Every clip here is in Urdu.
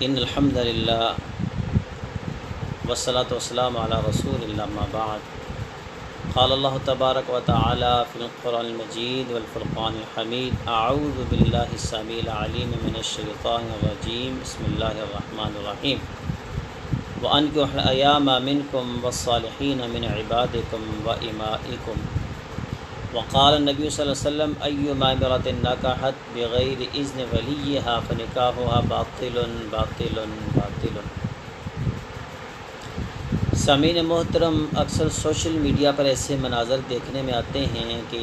ان الحمد للہ والصلاة والسلام علی رسول اللہ اما بعد قال اللہ تبارک و تعالی فی القرآن المجید والفرقان الحمید اعوذ باللہ السمیع العلیم من الشیطان الرجیم بسم اللہ الرحمن الرحیم وَأَنكِحُوا الْأَيَامَ مِنكُمْ وَالصَّالِحِينَ مِنْ عِبَادِكُمْ وَإِمَائِكُمْ وقال النبی صلی اللہ علیہ وسلم ایما امرأة نکحت بغیر اذن ولیها فنکاحها باطل سامعین محترم، اکثر سوشل میڈیا پر ایسے مناظر دیکھنے میں آتے ہیں کہ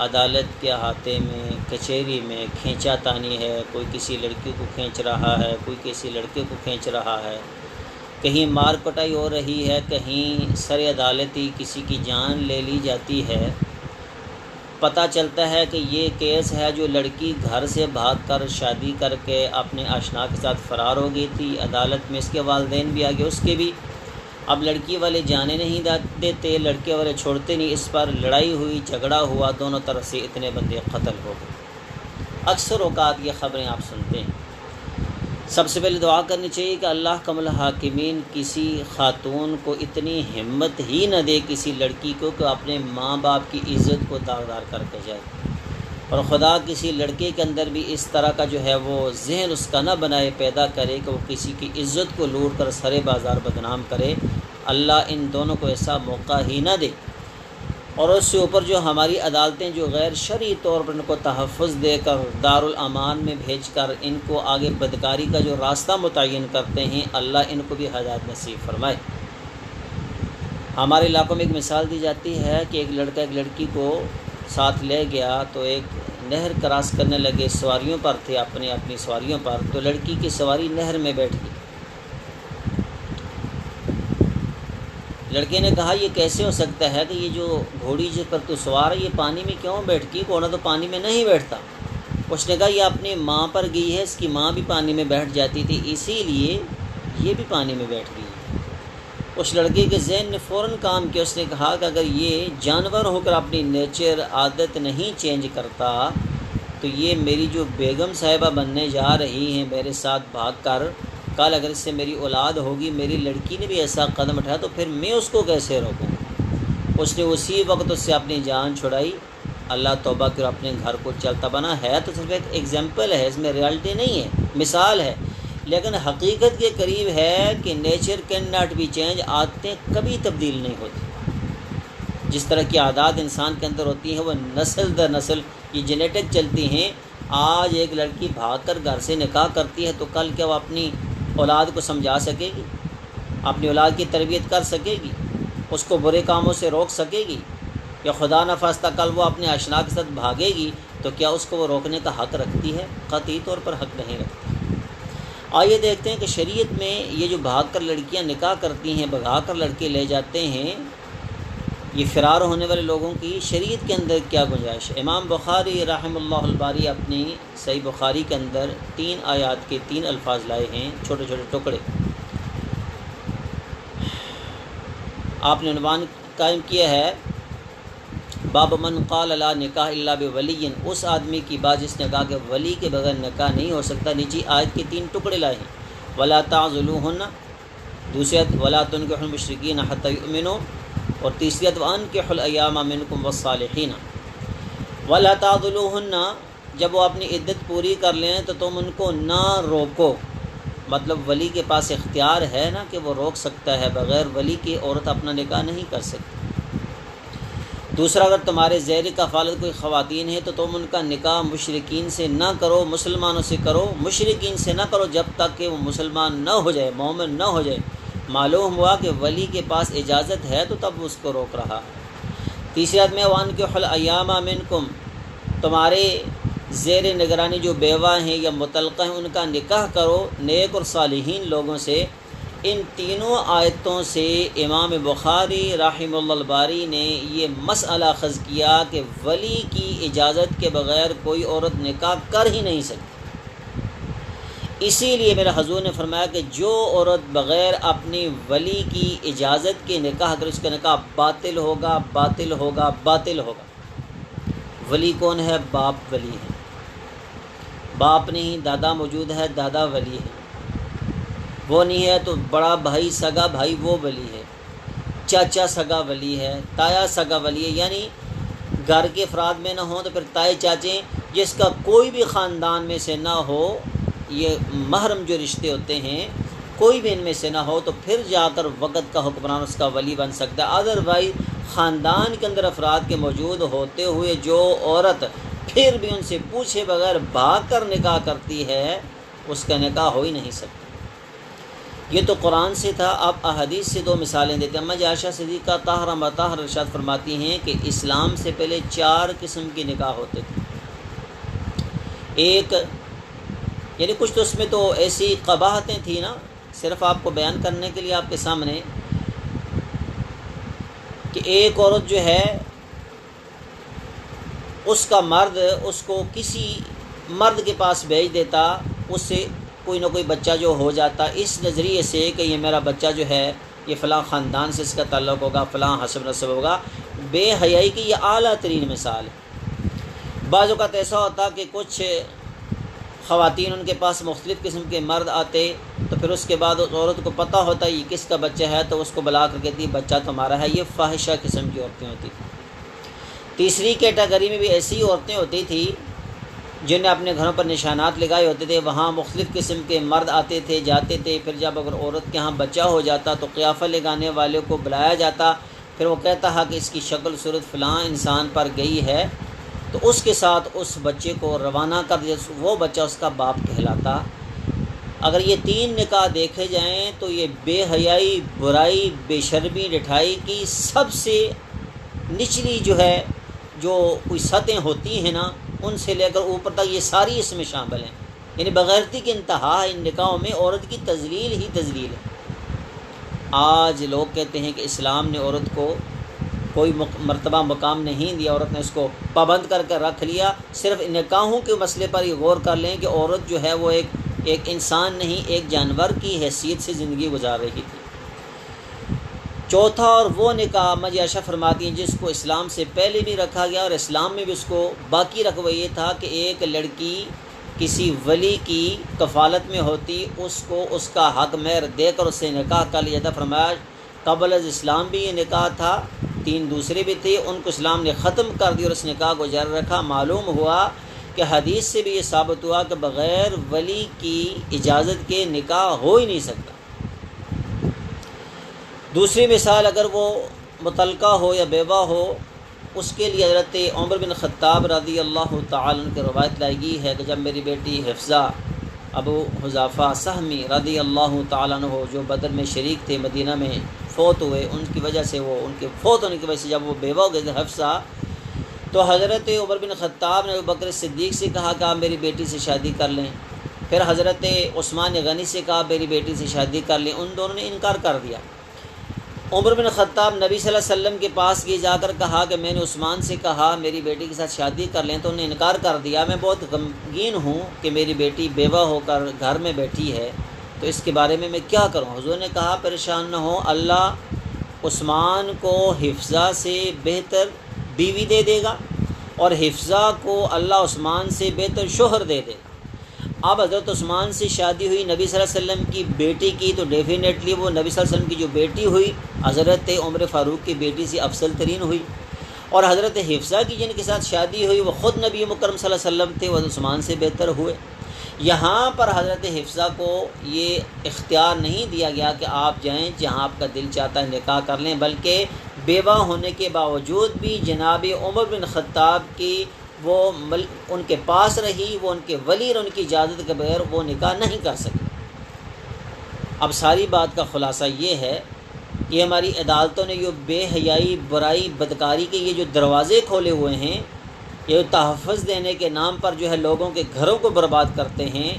عدالت کے احاطے میں، کچہری میں کھینچا تانی ہے، کوئی کسی لڑکی کو کھینچ رہا ہے، کوئی کسی لڑکے کو کھینچ رہا ہے، کہیں مار پٹائی ہو رہی ہے، کہیں سر عدالتی کسی کی جان لے لی جاتی ہے۔ پتہ چلتا ہے کہ یہ کیس ہے جو لڑکی گھر سے بھاگ کر شادی کر کے اپنے آشنا کے ساتھ فرار ہو گئی تھی، عدالت میں اس کے والدین بھی آگے، اس کے بھی۔ اب لڑکی والے جانے نہیں دیتے، لڑکے والے چھوڑتے نہیں، اس پر لڑائی ہوئی، جھگڑا ہوا، دونوں طرف سے اتنے بندے قتل ہو گئے۔ اکثر اوقات یہ خبریں آپ سنتے ہیں۔ سب سے پہلے دعا کرنی چاہیے کہ اللہ کم الحاکمین کسی خاتون کو اتنی ہمت ہی نہ دے کسی لڑکی کو کہ اپنے ماں باپ کی عزت کو داغدار کر کے جائے، اور خدا کسی لڑکے کے اندر بھی اس طرح کا جو ہے وہ ذہن اس کا نہ بنائے، پیدا کرے کہ وہ کسی کی عزت کو لوٹ کر سرے بازار بدنام کرے۔ اللہ ان دونوں کو ایسا موقع ہی نہ دے۔ اور اس سے اوپر جو ہماری عدالتیں جو غیر شرعی طور پر ان کو تحفظ دے کر دارالامان میں بھیج کر ان کو آگے بدکاری کا جو راستہ متعین کرتے ہیں، اللہ ان کو بھی ہدایت نصیب فرمائے۔ ہمارے علاقوں میں ایک مثال دی جاتی ہے کہ ایک لڑکا ایک لڑکی کو ساتھ لے گیا تو ایک نہر کراس کرنے لگے، سواریوں پر تھے، اپنی سواریوں پر، تو لڑکی کی سواری نہر میں بیٹھ گئی۔ لڑکے نے کہا یہ کیسے ہو سکتا ہے کہ یہ جو گھوڑی جس پر تو سوار ہے یہ پانی میں کیوں بیٹھ گئی؟ گھوڑا تو پانی میں نہیں بیٹھتا۔ اس نے کہا یہ اپنی ماں پر گئی ہے، اس کی ماں بھی پانی میں بیٹھ جاتی تھی، اسی لیے یہ بھی پانی میں بیٹھ گئی۔ اس لڑکے کے ذہن نے فوراً کام کیا، اس نے کہا کہ اگر یہ جانور ہو کر اپنی نیچر عادت نہیں چینج کرتا تو یہ میری جو بیگم صاحبہ بننے جا رہی ہیں میرے ساتھ بھاگ کر، کل اگر اس سے میری اولاد ہوگی، میری لڑکی نے بھی ایسا قدم اٹھایا تو پھر میں اس کو کیسے روکوں؟ اس نے اسی وقت اس سے اپنی جان چھڑائی، اللہ توبہ کر اپنے گھر کو چلتا بنا۔ ہے تو صرف ایک ایگزامپل ہے، اس میں ریالٹی نہیں ہے، مثال ہے، لیکن حقیقت کے قریب ہے کہ nature can not be change, عادتیں کبھی تبدیل نہیں ہوتی۔ جس طرح کی عادات انسان کے اندر ہوتی ہیں وہ نسل در نسل یہ جینیٹک چلتی ہیں۔ آج ایک لڑکی بھاگ کر گھر سے نکاح کرتی ہے تو کل کیا وہ اپنی اولاد کو سمجھا سکے گی؟ اپنی اولاد کی تربیت کر سکے گی؟ اس کو برے کاموں سے روک سکے گی؟ یا خدا نخواستہ کل وہ اپنے آشنا کے ساتھ بھاگے گی تو کیا اس کو وہ روکنے کا حق رکھتی ہے؟ قطعی طور پر حق نہیں رکھتی۔ آئیے دیکھتے ہیں کہ شریعت میں یہ جو بھاگ کر لڑکیاں نکاح کرتی ہیں، بھگا کر لڑکے لے جاتے ہیں، یہ فرار ہونے والے لوگوں کی شریعت کے اندر کیا گنجائش ہے؟ امام بخاری رحمہ اللہ الباری اپنی صحیح بخاری کے اندر 3 آیات کے 3 الفاظ لائے ہیں، چھوٹے چھوٹے ٹکڑے۔ آپ نے عنوان قائم کیا ہے باب من قال لا نکاح الا بولی، اس آدمی کی بات جس نے کہا کہ ولی کے بغیر نکاح نہیں ہو سکتا۔ نیچی آیت کے 3 ٹکڑے لائے ہیں، ولا تعضلوہن، دوسری آیت ولا تنکحوا المشرکین حتی یؤمنوا، اور تیسری آیت وانکحوا الایام منکم والصالحین۔ ولا تعضلوہن، جب وہ اپنی عدت پوری کر لیں تو تم ان کو نہ روکو، مطلب ولی کے پاس اختیار ہے نا کہ وہ روک سکتا ہے، بغیر ولی کی عورت اپنا نکاح نہیں کر سکتی۔ دوسرا، اگر تمہارے زیر کفالت کوئی خواتین ہیں تو تم ان کا نکاح مشرکین سے نہ کرو، مسلمانوں سے کرو، مشرکین سے نہ کرو جب تک کہ وہ مسلمان نہ ہو جائے، مومن نہ ہو جائے۔ معلوم ہوا کہ ولی کے پاس اجازت ہے تو تب اس کو روک رہا ہے۔ تیسری آیت میں وانکحوا الایام منکم، تمہارے زیر نگرانی جو بیوہ ہیں یا مطلقہ ہیں ان کا نکاح کرو نیک اور صالحین لوگوں سے۔ ان تینوں آیتوں سے امام بخاری رحمہ اللہ الباری نے یہ مسئلہ اخذ کیا کہ ولی کی اجازت کے بغیر کوئی عورت نکاح کر ہی نہیں سکتی۔ اسی لیے میرے حضور نے فرمایا کہ جو عورت بغیر اپنی ولی کی اجازت کے نکاح کرے اس کا نکاح باطل ہوگا، باطل ہوگا، باطل ہوگا۔ ولی کون ہے؟ باپ ولی ہے۔ باپ نہیں دادا موجود ہے، دادا ولی ہے، وہ نہیں ہے تو بڑا بھائی سگا بھائی وہ ولی ہے، چاچا سگا ولی ہے، تایا سگا ولی ہے، یعنی گھر کے افراد میں نہ ہوں تو پھر تائے چاچے جس کا کوئی بھی خاندان میں سے نہ ہو، یہ محرم جو رشتے ہوتے ہیں کوئی بھی ان میں سے نہ ہو تو پھر جا کر وقت کا حکمران اس کا ولی بن سکتا ہے۔ ادروائز خاندان کے اندر افراد کے موجود ہوتے ہوئے جو عورت پھر بھی ان سے پوچھے بغیر بھاگ کر نکاح کرتی ہے اس کا نکاح ہو ہی نہیں سکتا۔ یہ تو قرآن سے تھا۔ اب احادیث سے دو مثالیں دیتے ہیں۔ اما عائشہ صدیقہ طاہرہ مطہر ارشاد فرماتی ہیں کہ اسلام سے پہلے 4 قسم کے نکاح ہوتے تھے۔ ایک یعنی کچھ تو اس میں تو ایسی قباحتیں تھیں نا، صرف آپ کو بیان کرنے کے لیے آپ کے سامنے، کہ ایک عورت جو ہے اس کا مرد اس کو کسی مرد کے پاس بھیج دیتا، اس سے کوئی نہ کوئی بچہ جو ہو جاتا، اس نظریے سے کہ یہ میرا بچہ جو ہے یہ فلاں خاندان سے اس کا تعلق ہوگا، فلاں حسب نسب ہوگا۔ بے حیائی کی یہ اعلیٰ ترین مثال ہے۔ بعض اوقات ایسا ہوتا کہ کچھ خواتین ان کے پاس مختلف قسم کے مرد آتے تو پھر اس کے بعد اس عورت کو پتہ ہوتا یہ کس کا بچہ ہے تو اس کو بلا کر کہتی بچہ تمہارا ہے۔ یہ فاحشہ قسم کی عورتیں ہوتی تھیں۔ تیسری کیٹیگری میں بھی ایسی عورتیں ہوتی تھیں جن نے اپنے گھروں پر نشانات لگائے ہوتے تھے، وہاں مختلف قسم کے مرد آتے تھے جاتے تھے، پھر جب اگر عورت کے ہاں بچہ ہو جاتا تو قیافہ لگانے والے کو بلایا جاتا، پھر وہ کہتا ہے کہ اس کی شکل صورت فلاں انسان پر گئی ہے، تو اس کے ساتھ اس بچے کو روانہ کر دیا، وہ بچہ اس کا باپ کہلاتا۔ اگر یہ 3 نکاح دیکھے جائیں تو یہ بے حیائی، برائی، بے شرمی، ڈٹھائی کی سب سے نچلی جو ہے جو کوئی سطحیں ہوتی ہیں نا، ان سے لے کر اوپر تک یہ ساری اس میں شامل ہیں۔ یعنی بغیرتی کی انتہا ان نکاحوں میں عورت کی تذلیل ہی تذلیل ہے۔ آج لوگ کہتے ہیں کہ اسلام نے عورت کو کوئی مرتبہ مقام نہیں دیا، عورت نے اس کو پابند کر کے رکھ لیا۔ صرف نکاحوں کے مسئلے پر یہ غور کر لیں کہ عورت جو ہے وہ ایک انسان نہیں، ایک جانور کی حیثیت سے زندگی گزار رہی تھی۔ چوتھا اور وہ نکاح اما عائشہ فرماتی ہیں جس کو اسلام سے پہلے بھی رکھا گیا اور اسلام میں بھی اس کو باقی رکھا یہ تھا کہ ایک لڑکی کسی ولی کی کفالت میں ہوتی، اس کو اس کا حق مہر دے کر اس سے نکاح کر لیا جاتا۔ فرمایا قبل از اسلام بھی یہ نکاح تھا، 3 دوسرے بھی تھے، ان کو اسلام نے ختم کر دی اور اس نکاح کو جاری رکھا۔ معلوم ہوا کہ حدیث سے بھی یہ ثابت ہوا کہ بغیر ولی کی اجازت کے نکاح ہو ہی نہیں سکتا۔ دوسری مثال اگر وہ مطلقہ ہو یا بیوہ ہو، اس کے لیے حضرت عمر بن خطاب رضی اللہ تعالیٰ عنہ کی روایت لائی گئی ہے کہ جب میری بیٹی حفصہ ابو حذافہ سہمی رضی اللہ تعالیٰ عنہ جو بدر میں شریک تھے، مدینہ میں فوت ہوئے، ان کی وجہ سے ان کے فوت ہونے کی وجہ سے جب وہ بیوہ ہو گئے تھے حفصہ، تو حضرت عمر بن خطاب نے ابو بکر صدیق سے کہا کہ آپ میری بیٹی سے شادی کر لیں۔ پھر حضرت عثمان غنی سے کہا میری بیٹی سے شادی کر لیں، ان دونوں نے انکار کر دیا۔ عمر بن خطاب نبی صلی اللہ علیہ وسلم کے پاس گئے، جا کر کہا کہ میں نے عثمان سے کہا میری بیٹی کے ساتھ شادی کر لیں تو انہوں نے انکار کر دیا، میں بہت غمگین ہوں کہ میری بیٹی بیوہ ہو کر گھر میں بیٹھی ہے، تو اس کے بارے میں کیا کروں؟ حضور نے کہا پریشان نہ ہو، اللہ عثمان کو حفصہ سے بہتر بیوی دے دے گا اور حفصہ کو اللہ عثمان سے بہتر شوہر دے دے گا۔ اب حضرت عثمان سے شادی ہوئی نبی صلی اللہ علیہ وسلم کی بیٹی کی، تو ڈیفینیٹلی وہ نبی صلی اللہ علیہ وسلم کی جو بیٹی ہوئی حضرت عمر فاروق کی بیٹی سے افضل ترین ہوئی، اور حضرت حفصہ کی جن کے ساتھ شادی ہوئی وہ خود نبی مکرم صلی اللہ علیہ وسلم تھے، وہ عثمان سے بہتر ہوئے۔ یہاں پر حضرت حفصہ کو یہ اختیار نہیں دیا گیا کہ آپ جائیں جہاں آپ کا دل چاہتا ہے نکاح کر لیں، بلکہ بیوہ ہونے کے باوجود بھی جناب عمر بن خطاب کی وہ ان کے پاس رہی، وہ ان کے ولی اور ان کی اجازت کے بغیر وہ نکاح نہیں کر سکے۔ اب ساری بات کا خلاصہ یہ ہے کہ ہماری عدالتوں نے یہ بے حیائی، برائی، بدکاری کے یہ جو دروازے کھولے ہوئے ہیں، یہ تحفظ دینے کے نام پر جو ہے لوگوں کے گھروں کو برباد کرتے ہیں۔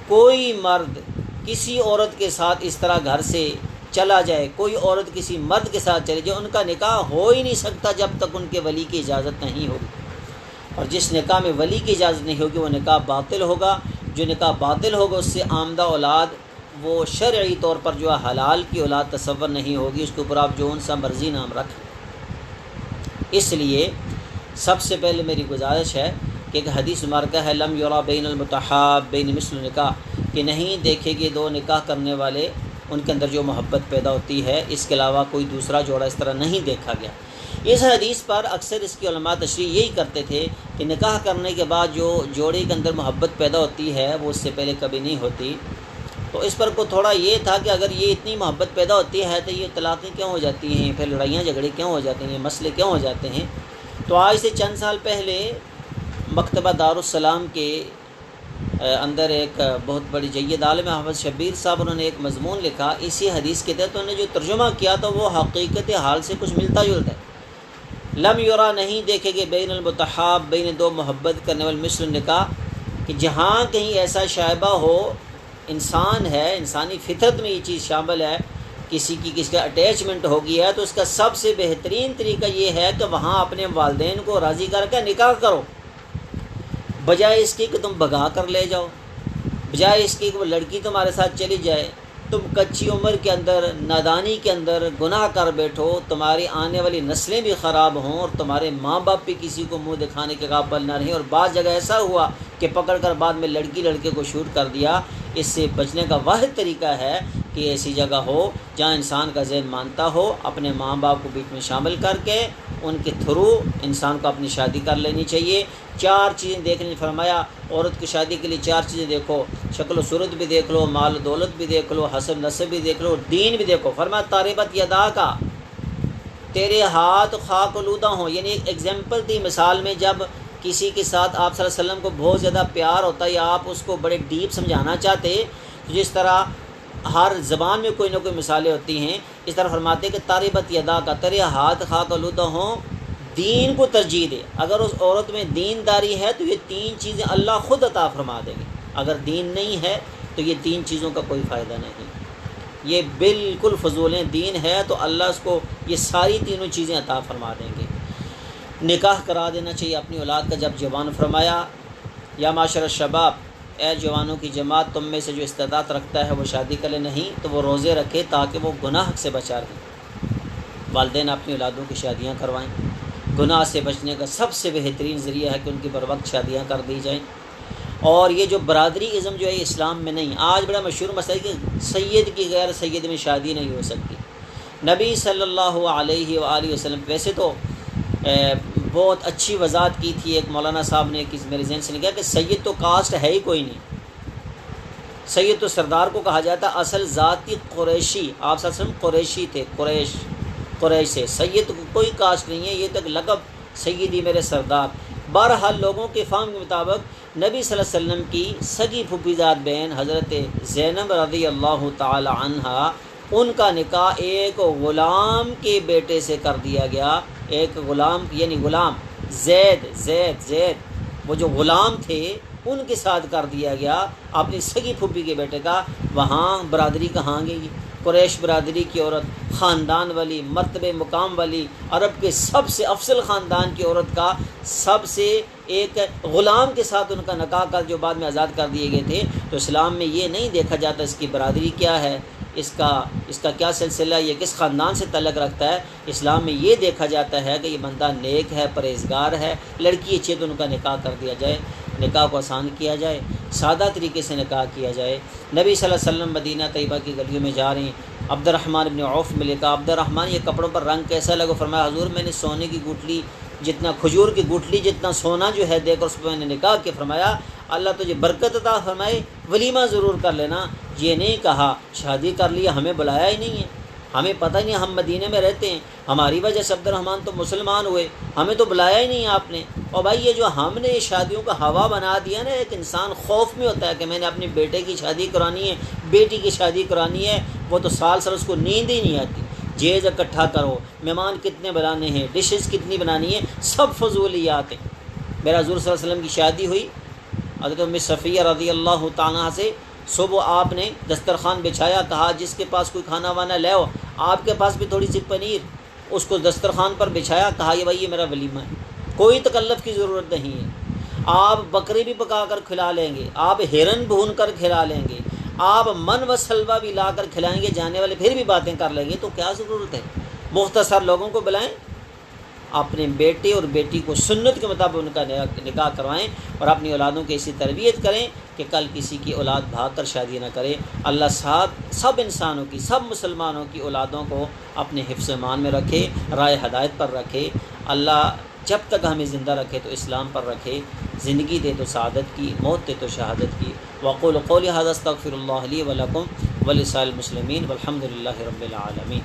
کوئی مرد کسی عورت کے ساتھ اس طرح گھر سے چلا جائے، کوئی عورت کسی مرد کے ساتھ چلے جائے، ان کا نکاح ہو ہی نہیں سکتا جب تک ان کے ولی کی اجازت نہیں ہوگی، اور جس نکاح میں ولی کی اجازت نہیں ہوگی وہ نکاح باطل ہوگا۔ جو نکاح باطل ہوگا اس سے آمدہ اولاد وہ شرعی طور پر جو ہے حلال کی اولاد تصور نہیں ہوگی، اس کے اوپر آپ جو ان سا مرضی نام رکھیں۔ اس لیے سب سے پہلے میری گزارش ہے کہ ایک حدیث مبارکہ ہے لم یرا بین المتحابین مثل نکاح، کہ نہیں دیکھے گے دو نکاح کرنے والے ان کے اندر جو محبت پیدا ہوتی ہے اس کے علاوہ کوئی دوسرا جوڑا اس طرح نہیں دیکھا گیا۔ اس حدیث پر اکثر اس کی علماء تشریح یہی کرتے تھے کہ نکاح کرنے کے بعد جو جوڑے کے اندر محبت پیدا ہوتی ہے وہ اس سے پہلے کبھی نہیں ہوتی۔ تو اس پر کو تھوڑا یہ تھا کہ اگر یہ اتنی محبت پیدا ہوتی ہے تو یہ طلاقیں کیوں ہو جاتی ہیں، پھر لڑائیاں جھگڑے کیوں ہو جاتے ہیں، مسئلے کیوں ہو جاتے ہیں۔ تو آج سے چند سال پہلے مکتبہ دارالسلام کے اندر ایک بہت بڑی جید عالم حافظ شبیر صاحب انہوں نے ایک مضمون لکھا اسی حدیث کے تحت، انہوں نے جو ترجمہ کیا تو وہ حقیقت حال سے کچھ ملتا جلتا ہے۔ لم یرا نہیں دیکھے گے بین المتحاب بین دو محبت کرنے والے مثل نکاح، کہ جہاں کہیں ایسا شائبہ ہو، انسان ہے، انسانی فطرت میں یہ چیز شامل ہے، کسی کا اٹیچمنٹ ہو گیا ہے تو اس کا سب سے بہترین طریقہ یہ ہے کہ وہاں اپنے والدین کو راضی کر کے نکاح کرو، بجائے اس کی کہ تم بھگا کر لے جاؤ، بجائے اس کی کہ وہ لڑکی تمہارے ساتھ چلی جائے، تم کچی عمر کے اندر نادانی کے اندر گناہ کر بیٹھو، تمہاری آنے والی نسلیں بھی خراب ہوں اور تمہارے ماں باپ بھی کسی کو منہ دکھانے کے قابل نہ رہیں۔ اور بعض جگہ ایسا ہوا کہ پکڑ کر بعد میں لڑکی لڑکے کو شوٹ کر دیا۔ اس سے بچنے کا واحد طریقہ ہے کہ ایسی جگہ ہو جہاں انسان کا ذہن مانتا ہو، اپنے ماں باپ کو بیچ میں شامل کر کے ان کے تھرو انسان کو اپنی شادی کر لینی چاہیے۔ چار چیزیں دیکھنے فرمایا، عورت کی شادی کے لیے چار چیزیں دیکھو، شکل و صورت بھی دیکھ لو، مال و دولت بھی دیکھ لو، حسب نسب بھی دیکھ لو، دین بھی دیکھو۔ فرمایا تاربت یدا کا، تیرے ہاتھ خاک آلودہ ہوں، یعنی ایک ایگزامپل دی مثال میں، جب کسی کے ساتھ آپ صلی اللہ علیہ وسلم کو بہت زیادہ پیار ہوتا ہے یا آپ اس کو بڑے ڈیپ سمجھانا چاہتے، جس طرح ہر زبان میں کوئی نہ کوئی مثالیں ہوتی ہیں، اس طرح فرماتے کہ تاربت یدا کا، تیرے ہاتھ خاک آلودہ ہوں، دین کو ترجیح دے۔ اگر اس عورت میں دینداری ہے تو یہ تین چیزیں اللہ خود عطا فرما دیں گے، اگر دین نہیں ہے تو یہ تین چیزوں کا کوئی فائدہ نہیں، یہ بالکل فضول ہیں۔ دین ہے تو اللہ اس کو یہ ساری تینوں چیزیں عطا فرما دیں گے۔ نکاح کرا دینا چاہیے اپنی اولاد کا جب جوان۔ فرمایا یا معاشر الشباب، اے جوانوں کی جماعت، تم میں سے جو استطاعت رکھتا ہے وہ شادی کرے، نہیں تو وہ روزے رکھے تاکہ وہ گناہ سے بچا رہے۔ والدین اپنی اولادوں کی شادیاں کروائیں، گناہ سے بچنے کا سب سے بہترین ذریعہ ہے کہ ان کی بر وقت شادیاں کر دی جائیں۔ اور یہ جو برادری ازم جو ہے اسلام میں نہیں، آج بڑا مشہور مسئلہ ہے کہ سید کی غیر سید میں شادی نہیں ہو سکتی۔ نبی صلی اللہ علیہ وآلہ وسلم ویسے تو بہت اچھی وضاحت کی تھی ایک مولانا صاحب نے، میرے ذہن سے نکلا کہ سید تو کاسٹ ہے ہی کوئی نہیں، سید تو سردار کو کہا جاتا، اصل ذاتی قریشی، آپ صلی اللہ علیہ وسلم قریشی تھے، قریش سے، سید کو کوئی کاسٹ نہیں ہے، یہ تک لقب سیدی میرے سردار۔ بہرحال لوگوں کے فہم کے مطابق نبی صلی اللہ علیہ وسلم کی سگی پھوپھی زاد بہن حضرت زینب رضی اللہ تعالی عنہا، ان کا نکاح ایک غلام کے بیٹے سے کر دیا گیا، ایک غلام یعنی غلام زید وہ جو غلام تھے ان کے ساتھ کر دیا گیا اپنی سگی پھوپھی کے بیٹے کا۔ وہاں برادری کہاں گئی؟ قریش برادری کی عورت، خاندان والی، مرتبہ مقام والی، عرب کے سب سے افضل خاندان کی عورت کا سب سے ایک غلام کے ساتھ ان کا نکاح کر جو بعد میں آزاد کر دیے گئے تھے۔ تو اسلام میں یہ نہیں دیکھا جاتا اس کی برادری کیا ہے، اس کا کیا سلسلہ، یہ کس خاندان سے تعلق رکھتا ہے۔ اسلام میں یہ دیکھا جاتا ہے کہ یہ بندہ نیک ہے، پرہیزگار ہے، لڑکی اچھی تو ان کا نکاح کر دیا جائے، نکاح کو آسان کیا جائے، سادہ طریقے سے نکاح کیا جائے۔ نبی صلی اللہ علیہ وسلم مدینہ طیبہ کی گلیوں میں جا رہے ہیں، عبد الرحمن بن عوف میں لکھا، عبد الرحمن یہ کپڑوں پر رنگ کیسا لگا؟ فرمایا حضور میں نے سونے کی گٹھلی جتنا، کھجور کی گٹھلی جتنا سونا جو ہے دے کر اس پہ میں نے نکاح کیا۔ فرمایا اللہ تجھے برکت عطا فرمائے، ولیمہ ضرور کر لینا۔ یہ نہیں کہا شادی کر لیا، ہمیں بلایا ہی نہیں ہے، ہمیں پتہ ہی نہیں، ہم مدینے میں رہتے ہیں، ہماری وجہ سے عبد الرحمن تو مسلمان ہوئے، ہمیں تو بلایا ہی نہیں آپ نے۔ اور بھائی یہ جو ہم نے شادیوں کا ہوا بنا دیا نا، ایک انسان خوف میں ہوتا ہے کہ میں نے اپنے بیٹے کی شادی کرانی ہے، بیٹی کی شادی کرانی ہے، وہ تو سال اس کو نیند ہی نہیں آتی، جہیز اکٹھا کرو، مہمان کتنے بلانے ہیں، ڈشز کتنی بنانی ہے، سب فضولیات ہیں۔ میرا حضور صلی اللہ علیہ وسلم کی شادی ہوئی حضرت ام صفیہ رضی اللہ تعالیٰ سے، صبح آپ نے دسترخوان بچھایا، کہا جس کے پاس کوئی کھانا وانا لے آؤ، آپ کے پاس بھی تھوڑی سی پنیر، اس کو دسترخوان پر بچھایا، کہا یہ بھائی یہ میرا ولیمہ ہے، کوئی تکلف کی ضرورت نہیں ہے، آپ بکری بھی پکا کر کھلا لیں گے، آپ ہرن بھون کر کھلا لیں گے، آپ من و سلوہ بھی لا کر کھلائیں گے، جانے والے پھر بھی باتیں کر لیں گے، تو کیا ضرورت ہے؟ مختصر لوگوں کو بلائیں، اپنے بیٹے اور بیٹی کو سنت کے مطابق ان کا نکاح کروائیں اور اپنی اولادوں کی ایسی تربیت کریں کہ کل کسی کی اولاد بھاگ کر شادی نہ کرے۔ اللہ سب انسانوں کی، سب مسلمانوں کی اولادوں کو اپنے حفظ و ایمان میں رکھے، رائے ہدایت پر رکھے۔ اللہ جب تک ہمیں زندہ رکھے تو اسلام پر رکھے، زندگی دے تو سعادت کی، موت دے تو شہادت کی۔ وقول قولی ھذا استغفر اللہ لی ولکم ولسائر المسلمین والحمد للہ رب العالمین۔